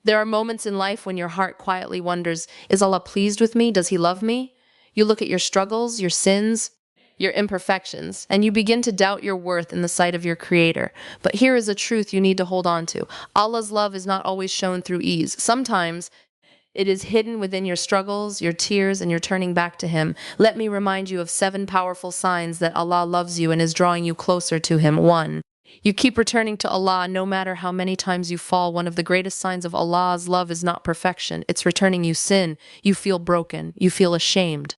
There are moments in life when your heart quietly wonders, is Allah pleased with me? Does He love me? You look at your struggles, your sins, your imperfections, and you begin to doubt your worth in the sight of your Creator. But here is a truth you need to hold on to. Allah's love is not always shown through ease. Sometimes it is hidden within your struggles, your tears, and your turning back to Him. Let me remind you of 7 powerful signs that Allah loves you and is drawing you closer to Him. 1. You keep returning to Allah no matter how many times you fall. One of the greatest signs of Allah's love is not perfection. It's returning. You sin. You feel broken. You feel ashamed.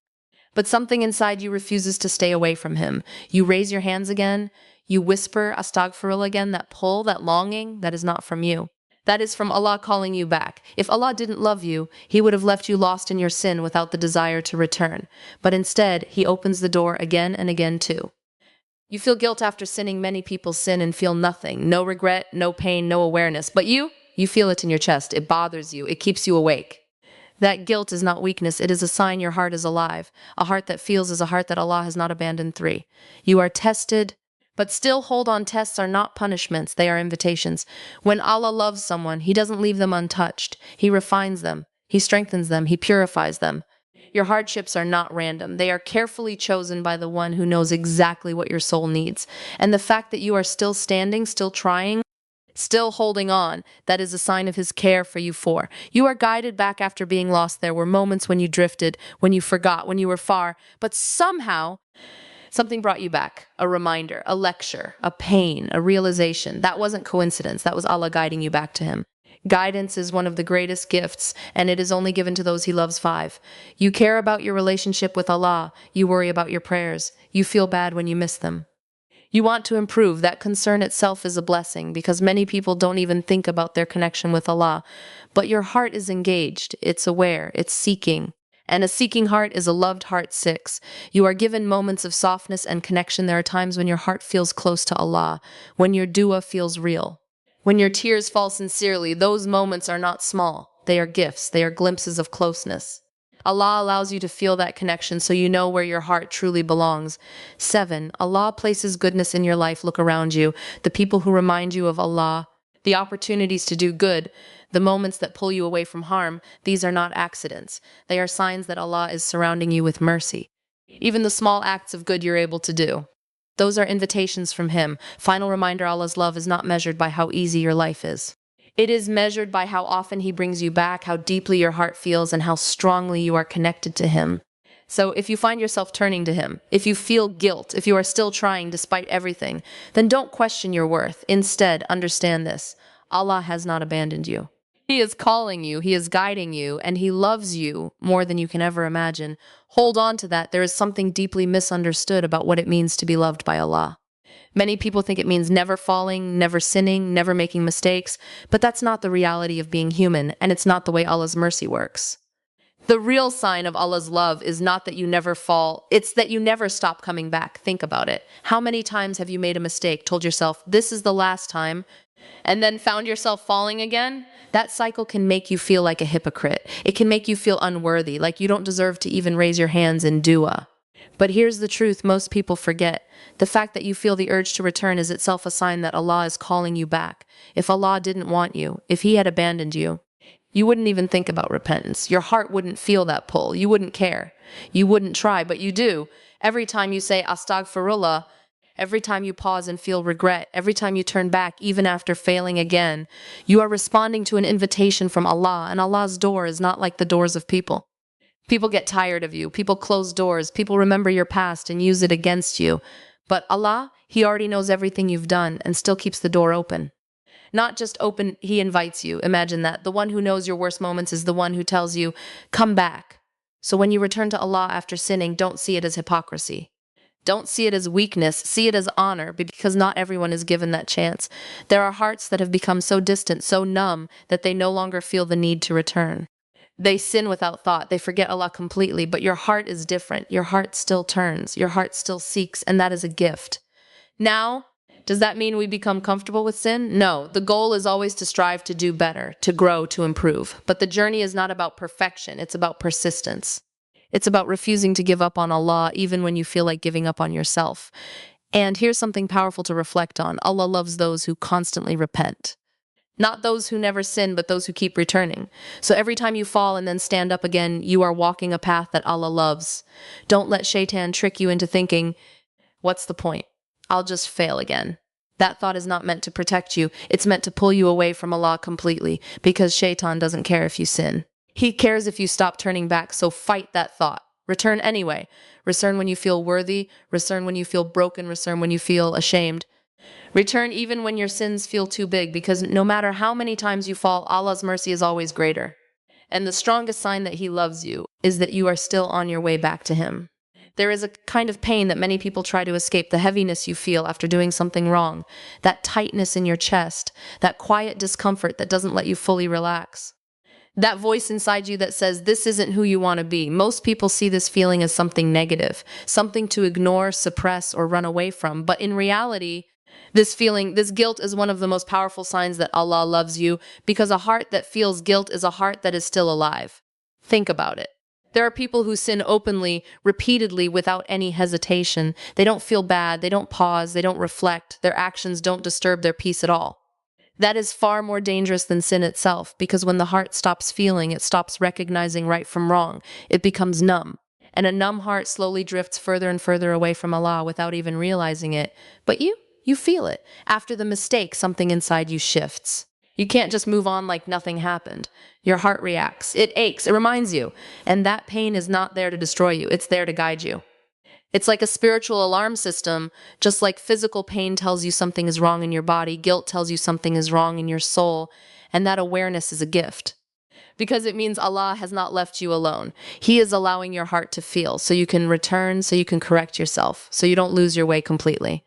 But something inside you refuses to stay away from Him. You raise your hands again. You whisper astaghfirullah again. That pull, that longing, that is not from you. That is from Allah calling you back. If Allah didn't love you, He would have left you lost in your sin without the desire to return. But instead, He opens the door again and again too. You feel guilt after sinning. Many people sin and feel nothing. No regret, no pain, no awareness. But you feel it in your chest. It bothers you. It keeps you awake. That guilt is not weakness. It is a sign your heart is alive. A heart that feels is a heart that Allah has not abandoned. 3. You are tested, but still hold on. Tests are not punishments. They are invitations. When Allah loves someone, He doesn't leave them untouched. He refines them. He strengthens them. He purifies them. Your hardships are not random. They are carefully chosen by the one who knows exactly what your soul needs. And the fact that you are still standing, still trying, still holding on, that is a sign of His care for you. 4. You are guided back after being lost. There were moments when you drifted, when you forgot, when you were far, but somehow something brought you back. A reminder, a lecture, a pain, a realization. That wasn't coincidence. That was Allah guiding you back to Him. Guidance is one of the greatest gifts, and it is only given to those He loves. 5. You care about your relationship with Allah. You worry about your prayers. You feel bad when you miss them. You want to improve. That concern itself is a blessing, because many people don't even think about their connection with Allah. But your heart is engaged. It's aware. It's seeking. And a seeking heart is a loved heart. 6. You are given moments of softness and connection. There are times when your heart feels close to Allah, when your dua feels real. When your tears fall sincerely. Those moments are not small. They are gifts. They are glimpses of closeness. Allah allows you to feel that connection so you know where your heart truly belongs. 7. Allah places goodness in your life. Look around you. The people who remind you of Allah, the opportunities to do good, the moments that pull you away from harm, these are not accidents. They are signs that Allah is surrounding you with mercy. Even the small acts of good you're able to do, those are invitations from Him. Final reminder, Allah's love is not measured by how easy your life is. It is measured by how often He brings you back, how deeply your heart feels, and how strongly you are connected to Him. So if you find yourself turning to Him, if you feel guilt, if you are still trying despite everything, then don't question your worth. Instead, understand this: Allah has not abandoned you. He is calling you, He is guiding you, and He loves you more than you can ever imagine. Hold on to that. There is something deeply misunderstood about what it means to be loved by Allah. Many people think it means never falling, never sinning, never making mistakes, but that's not the reality of being human, and it's not the way Allah's mercy works. The real sign of Allah's love is not that you never fall, it's that you never stop coming back. Think about it. How many times have you made a mistake, told yourself, this is the last time, and then found yourself falling again? That cycle can make you feel like a hypocrite. It can make you feel unworthy, like you don't deserve to even raise your hands in dua. But here's the truth most people forget. The fact that you feel the urge to return is itself a sign that Allah is calling you back. If Allah didn't want you, if He had abandoned you, you wouldn't even think about repentance. Your heart wouldn't feel that pull. You wouldn't care. You wouldn't try, but you do. Every time you say astaghfirullah, every time you pause and feel regret, every time you turn back, even after failing again, you are responding to an invitation from Allah, and Allah's door is not like the doors of people. People get tired of you. People close doors. People remember your past and use it against you. But Allah, He already knows everything you've done and still keeps the door open. Not just open, He invites you. Imagine that. The one who knows your worst moments is the one who tells you, come back. So when you return to Allah after sinning, don't see it as hypocrisy. Don't see it as weakness. See it as honor, because not everyone is given that chance. There are hearts that have become so distant, so numb, that they no longer feel the need to return. They sin without thought. They forget Allah completely, but your heart is different. Your heart still turns. Your heart still seeks, and that is a gift. Now, does that mean we become comfortable with sin? No. The goal is always to strive to do better, to grow, to improve. But the journey is not about perfection. It's about persistence. It's about refusing to give up on Allah even when you feel like giving up on yourself. And here's something powerful to reflect on. Allah loves those who constantly repent. Not those who never sin, but those who keep returning. So every time you fall and then stand up again, you are walking a path that Allah loves. Don't let shaitan trick you into thinking, what's the point? I'll just fail again. That thought is not meant to protect you. It's meant to pull you away from Allah completely, because shaitan doesn't care if you sin. He cares if you stop turning back, so fight that thought. Return anyway. Return when you feel worthy. Return when you feel broken. Return when you feel ashamed. Return even when your sins feel too big, because no matter how many times you fall, Allah's mercy is always greater. And the strongest sign that He loves you is that you are still on your way back to Him. There is a kind of pain that many people try to escape, the heaviness you feel after doing something wrong, that tightness in your chest, that quiet discomfort that doesn't let you fully relax. That voice inside you that says, this isn't who you want to be. Most people see this feeling as something negative, something to ignore, suppress, or run away from. But in reality, this feeling, this guilt is one of the most powerful signs that Allah loves you, because a heart that feels guilt is a heart that is still alive. Think about it. There are people who sin openly, repeatedly, without any hesitation. They don't feel bad, they don't pause, they don't reflect, their actions don't disturb their peace at all. That is far more dangerous than sin itself, because when the heart stops feeling, it stops recognizing right from wrong. It becomes numb. And a numb heart slowly drifts further and further away from Allah without even realizing it. But you feel it. After the mistake, something inside you shifts. You can't just move on like nothing happened. Your heart reacts. It aches. It reminds you. And that pain is not there to destroy you. It's there to guide you. It's like a spiritual alarm system. Just like physical pain tells you something is wrong in your body, guilt tells you something is wrong in your soul. And that awareness is a gift. Because it means Allah has not left you alone. He is allowing your heart to feel, so you can return, so you can correct yourself, so you don't lose your way completely.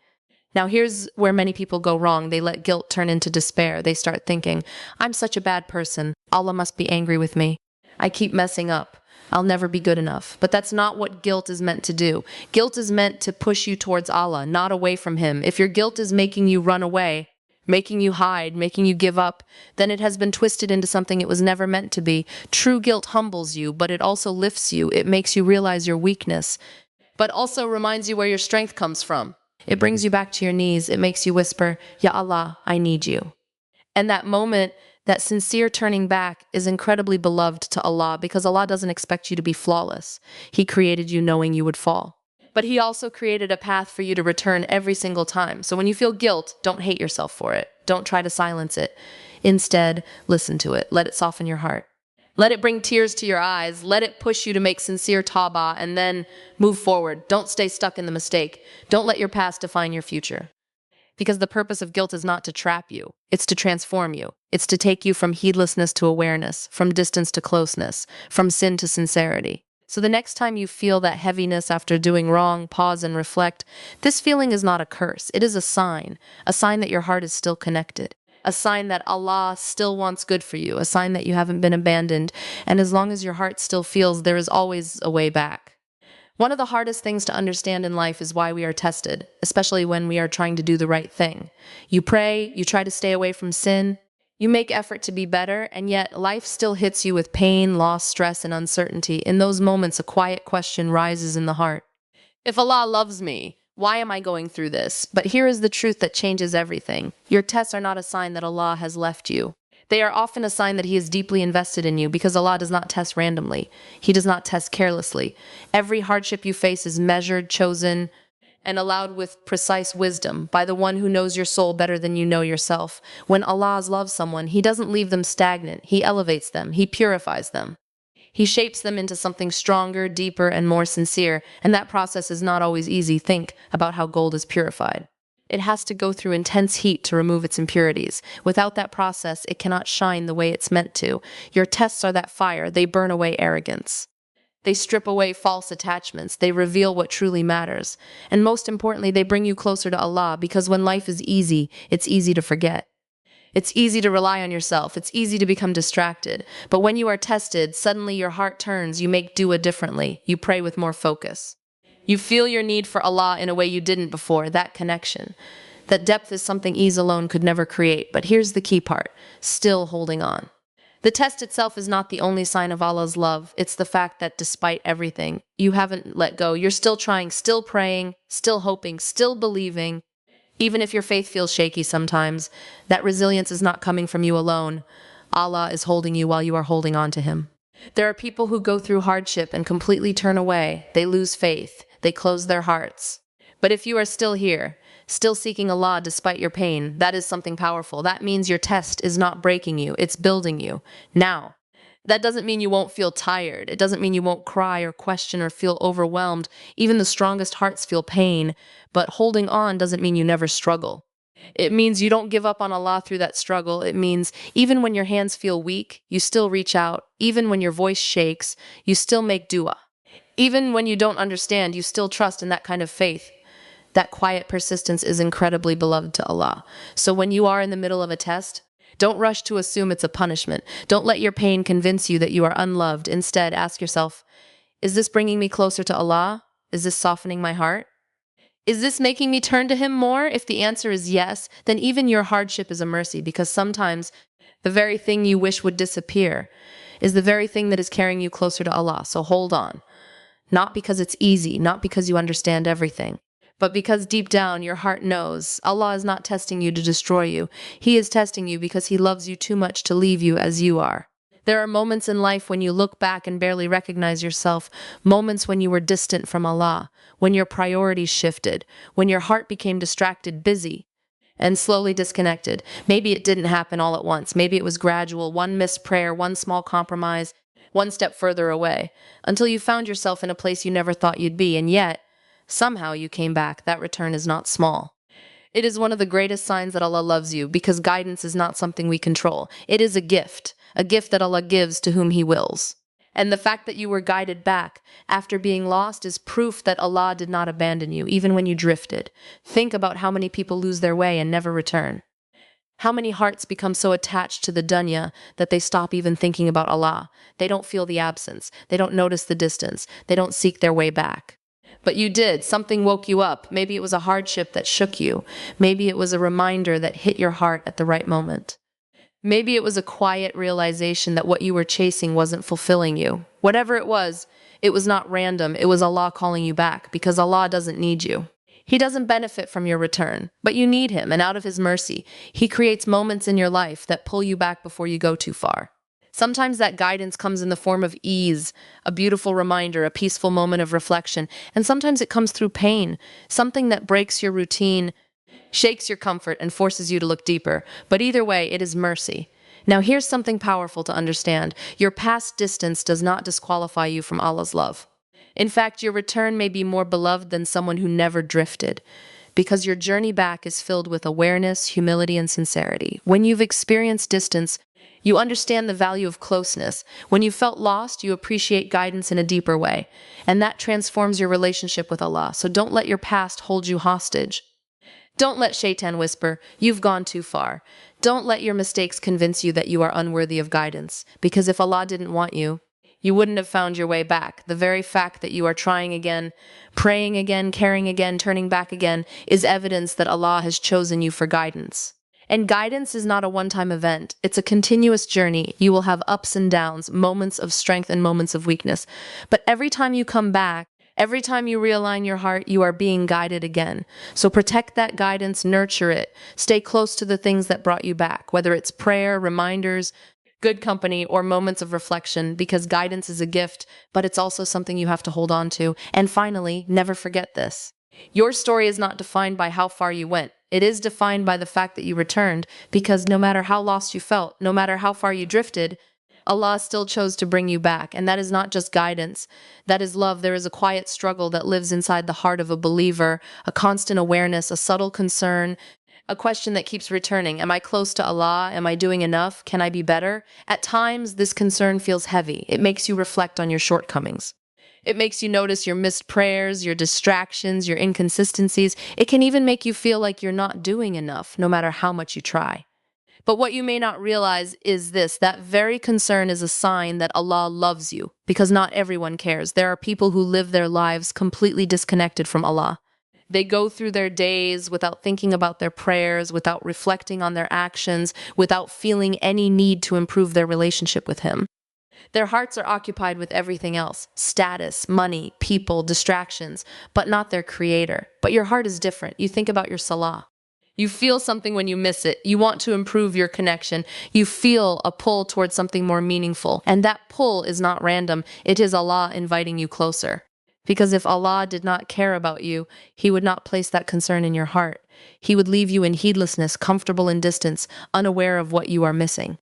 Now here's where many people go wrong. They let guilt turn into despair. They start thinking, I'm such a bad person. Allah must be angry with me. I keep messing up. I'll never be good enough. But that's not what guilt is meant to do. Guilt is meant to push you towards Allah, not away from Him. If your guilt is making you run away, making you hide, making you give up, then it has been twisted into something it was never meant to be. True guilt humbles you, but it also lifts you. It makes you realize your weakness, but also reminds you where your strength comes from. It brings you back to your knees. It makes you whisper, Ya Allah, I need you. And that moment, that sincere turning back, is incredibly beloved to Allah, because Allah doesn't expect you to be flawless. He created you knowing you would fall. But He also created a path for you to return every single time. So when you feel guilt, don't hate yourself for it. Don't try to silence it. Instead, listen to it. Let it soften your heart. Let it bring tears to your eyes. Let it push you to make sincere Tawbah, and then move forward. Don't stay stuck in the mistake. Don't let your past define your future. Because the purpose of guilt is not to trap you. It's to transform you. It's to take you from heedlessness to awareness, from distance to closeness, from sin to sincerity. So the next time you feel that heaviness after doing wrong, pause and reflect. This feeling is not a curse. It is a sign that your heart is still connected. A sign that Allah still wants good for you, a sign that you haven't been abandoned, and as long as your heart still feels, there is always a way back. One of the hardest things to understand in life is why we are tested, especially when we are trying to do the right thing. You pray, you try to stay away from sin, you make effort to be better, and yet life still hits you with pain, loss, stress, and uncertainty. In those moments, a quiet question rises in the heart. If Allah loves me, why am I going through this? But here is the truth that changes everything. Your tests are not a sign that Allah has left you. They are often a sign that He is deeply invested in you, because Allah does not test randomly. He does not test carelessly. Every hardship you face is measured, chosen, and allowed with precise wisdom by the one who knows your soul better than you know yourself. When Allah loves someone, He doesn't leave them stagnant. He elevates them. He purifies them. He shapes them into something stronger, deeper, and more sincere, and that process is not always easy. Think about how gold is purified. It has to go through intense heat to remove its impurities. Without that process, it cannot shine the way it's meant to. Your tests are that fire. They burn away arrogance. They strip away false attachments. They reveal what truly matters. And most importantly, they bring you closer to Allah, because when life is easy, it's easy to forget. It's easy to rely on yourself. It's easy to become distracted. But when you are tested, suddenly your heart turns. You make dua differently. You pray with more focus. You feel your need for Allah in a way you didn't before. That connection. That depth is something ease alone could never create. But here's the key part. Still holding on. The test itself is not the only sign of Allah's love. It's the fact that despite everything, you haven't let go. You're still trying, still praying, still hoping, still believing. Even if your faith feels shaky sometimes, that resilience is not coming from you alone. Allah is holding you while you are holding on to Him. There are people who go through hardship and completely turn away. They lose faith. They close their hearts. But if you are still here, still seeking Allah despite your pain, that is something powerful. That means your test is not breaking you, it's building you. Now, that doesn't mean you won't feel tired. It doesn't mean you won't cry or question or feel overwhelmed. Even the strongest hearts feel pain. But holding on doesn't mean you never struggle. It means you don't give up on Allah through that struggle. It means even when your hands feel weak, you still reach out. Even when your voice shakes, you still make dua. Even when you don't understand, you still trust in that kind of faith. That quiet persistence is incredibly beloved to Allah. So when you are in the middle of a test, don't rush to assume it's a punishment. Don't let your pain convince you that you are unloved. Instead, ask yourself, is this bringing me closer to Allah? Is this softening my heart? Is this making me turn to Him more? If the answer is yes, then even your hardship is a mercy, because sometimes the very thing you wish would disappear is the very thing that is carrying you closer to Allah. So hold on. Not because it's easy, not because you understand everything, but because deep down your heart knows Allah is not testing you to destroy you. He is testing you because He loves you too much to leave you as you are. There are moments in life when you look back and barely recognize yourself, moments when you were distant from Allah, when your priorities shifted, when your heart became distracted, busy, and slowly disconnected. Maybe it didn't happen all at once. Maybe it was gradual, one missed prayer, one small compromise, one step further away, until you found yourself in a place you never thought you'd be, and yet, somehow you came back. That return is not small. It is one of the greatest signs that Allah loves you, because guidance is not something we control. It is a gift that Allah gives to whom He wills. And the fact that you were guided back after being lost is proof that Allah did not abandon you, even when you drifted. Think about how many people lose their way and never return. How many hearts become so attached to the dunya that they stop even thinking about Allah. They don't feel the absence. They don't notice the distance. They don't seek their way back. But you did. Something woke you up. Maybe it was a hardship that shook you. Maybe it was a reminder that hit your heart at the right moment. Maybe it was a quiet realization that what you were chasing wasn't fulfilling you. Whatever it was not random. It was Allah calling you back, because Allah doesn't need you. He doesn't benefit from your return, but you need Him, and out of His mercy, He creates moments in your life that pull you back before you go too far. Sometimes that guidance comes in the form of ease, a beautiful reminder, a peaceful moment of reflection, and sometimes it comes through pain, something that breaks your routine, shakes your comfort, and forces you to look deeper. But either way, it is mercy. Now here's something powerful to understand. Your past distance does not disqualify you from Allah's love. In fact, your return may be more beloved than someone who never drifted, because your journey back is filled with awareness, humility, and sincerity. When you've experienced distance, you understand the value of closeness. When you felt lost, you appreciate guidance in a deeper way, and that transforms your relationship with Allah. So don't let your past hold you hostage. Don't let Shaitan whisper, "You've gone too far." Don't let your mistakes convince you that you are unworthy of guidance, because if Allah didn't want you, you wouldn't have found your way back. The very fact that you are trying again, praying again, caring again, turning back again, is evidence that Allah has chosen you for guidance. And guidance is not a one-time event. It's a continuous journey. You will have ups and downs, moments of strength and moments of weakness. But every time you come back, every time you realign your heart, you are being guided again. So protect that guidance, nurture it. Stay close to the things that brought you back, whether it's prayer, reminders, good company, or moments of reflection, because guidance is a gift, but it's also something you have to hold on to. And finally, never forget this. Your story is not defined by how far you went. It is defined by the fact that you returned, because no matter how lost you felt, no matter how far you drifted, Allah still chose to bring you back. And that is not just guidance. That is love. There is a quiet struggle that lives inside the heart of a believer, a constant awareness, a subtle concern, a question that keeps returning. Am I close to Allah? Am I doing enough? Can I be better? At times, this concern feels heavy. It makes you reflect on your shortcomings. It makes you notice your missed prayers, your distractions, your inconsistencies. It can even make you feel like you're not doing enough, no matter how much you try. But what you may not realize is this: that very concern is a sign that Allah loves you, because not everyone cares. There are people who live their lives completely disconnected from Allah. They go through their days without thinking about their prayers, without reflecting on their actions, without feeling any need to improve their relationship with Him. Their hearts are occupied with everything else: status, money, people, distractions, but not their Creator. But your heart is different. You think about your salah. You feel something when you miss it. You want to improve your connection. You feel a pull towards something more meaningful. And that pull is not random. It is Allah inviting you closer. Because if Allah did not care about you, He would not place that concern in your heart. He would leave you in heedlessness, comfortable in distance, unaware of what you are missing.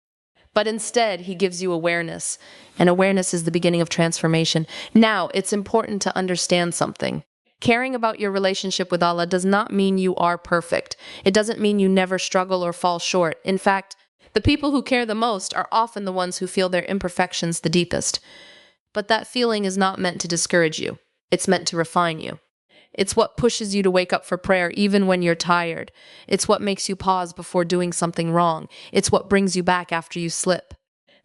But instead, He gives you awareness, and awareness is the beginning of transformation. Now, it's important to understand something. Caring about your relationship with Allah does not mean you are perfect. It doesn't mean you never struggle or fall short. In fact, the people who care the most are often the ones who feel their imperfections the deepest. But that feeling is not meant to discourage you. It's meant to refine you. It's what pushes you to wake up for prayer even when you're tired. It's what makes you pause before doing something wrong. It's what brings you back after you slip.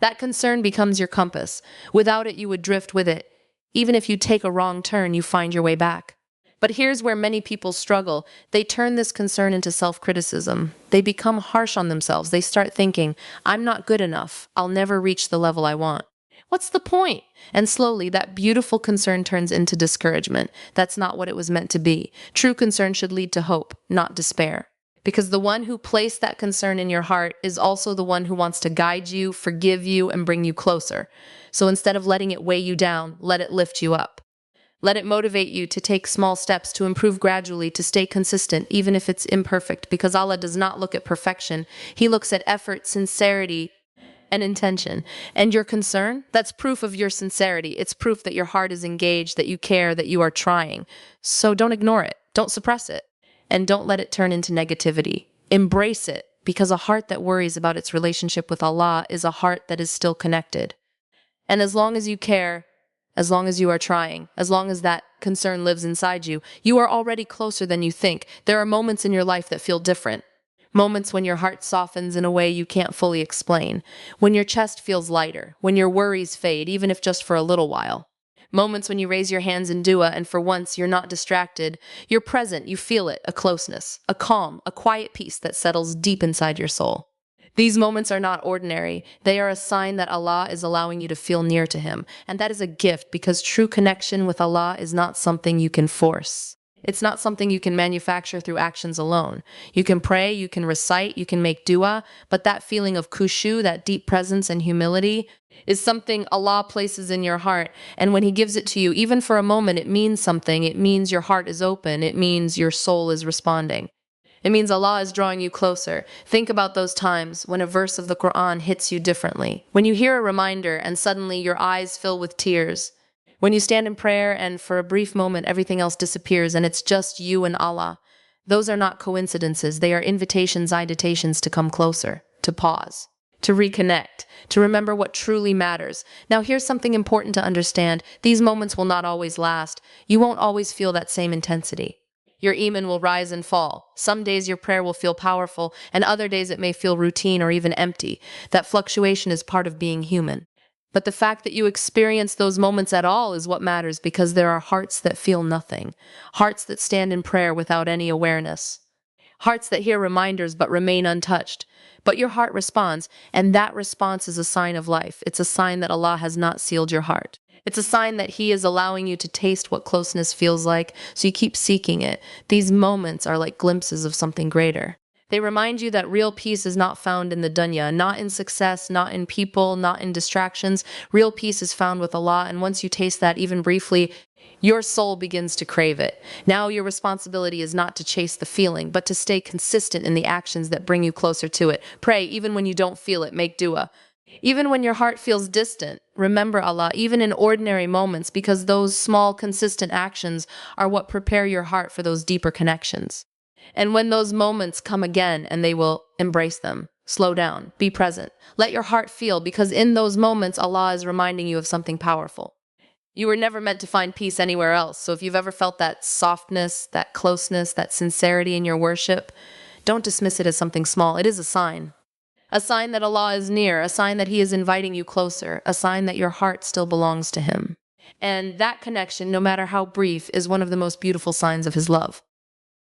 That concern becomes your compass. Without it, you would drift with it. Even if you take a wrong turn, you find your way back. But here's where many people struggle. They turn this concern into self-criticism. They become harsh on themselves. They start thinking, I'm not good enough. I'll never reach the level I want. What's the point? And slowly, that beautiful concern turns into discouragement. That's not what it was meant to be. True concern should lead to hope, not despair. Because the one who placed that concern in your heart is also the one who wants to guide you, forgive you, and bring you closer. So instead of letting it weigh you down, let it lift you up. Let it motivate you to take small steps, to improve gradually, to stay consistent, even if it's imperfect, because Allah does not look at perfection. He looks at effort, sincerity, and intention. And your concern, that's proof of your sincerity. It's proof that your heart is engaged, that you care, that you are trying. So don't ignore it. Don't suppress it. And don't let it turn into negativity. Embrace it, because a heart that worries about its relationship with Allah is a heart that is still connected. And as long as you care, as long as you are trying, as long as that concern lives inside you, you are already closer than you think. There are moments in your life that feel different. Moments when your heart softens in a way you can't fully explain. When your chest feels lighter. When your worries fade, even if just for a little while. Moments when you raise your hands in dua and for once you're not distracted. You're present, you feel it, a closeness, a calm, a quiet peace that settles deep inside your soul. These moments are not ordinary. They are a sign that Allah is allowing you to feel near to Him. And that is a gift because true connection with Allah is not something you can force. It's not something you can manufacture through actions alone. You can pray, you can recite, you can make dua, but that feeling of khushu, that deep presence and humility, is something Allah places in your heart. And when He gives it to you, even for a moment, it means something. It means your heart is open. It means your soul is responding. It means Allah is drawing you closer. Think about those times when a verse of the Quran hits you differently. When you hear a reminder and suddenly your eyes fill with tears. When you stand in prayer and for a brief moment everything else disappears and it's just you and Allah. Those are not coincidences. They are invitations, invitations to come closer, to pause, to reconnect, to remember what truly matters. Now here's something important to understand. These moments will not always last. You won't always feel that same intensity. Your Iman will rise and fall. Some days your prayer will feel powerful, and other days it may feel routine or even empty. That fluctuation is part of being human. But the fact that you experience those moments at all is what matters because there are hearts that feel nothing. Hearts that stand in prayer without any awareness. Hearts that hear reminders but remain untouched. But your heart responds, and that response is a sign of life. It's a sign that Allah has not sealed your heart. It's a sign that He is allowing you to taste what closeness feels like, so you keep seeking it. These moments are like glimpses of something greater. They remind you that real peace is not found in the dunya, not in success, not in people, not in distractions. Real peace is found with Allah, and once you taste that even briefly, your soul begins to crave it. Now your responsibility is not to chase the feeling, but to stay consistent in the actions that bring you closer to it. Pray even when you don't feel it. Make dua. Even when your heart feels distant, remember Allah, even in ordinary moments, because those small, consistent actions are what prepare your heart for those deeper connections. And when those moments come again, and they will embrace them, slow down, be present. Let your heart feel, because in those moments, Allah is reminding you of something powerful. You were never meant to find peace anywhere else, so if you've ever felt that softness, that closeness, that sincerity in your worship, don't dismiss it as something small. It is a sign. A sign that Allah is near, a sign that He is inviting you closer, a sign that your heart still belongs to Him. And that connection, no matter how brief, is one of the most beautiful signs of His love.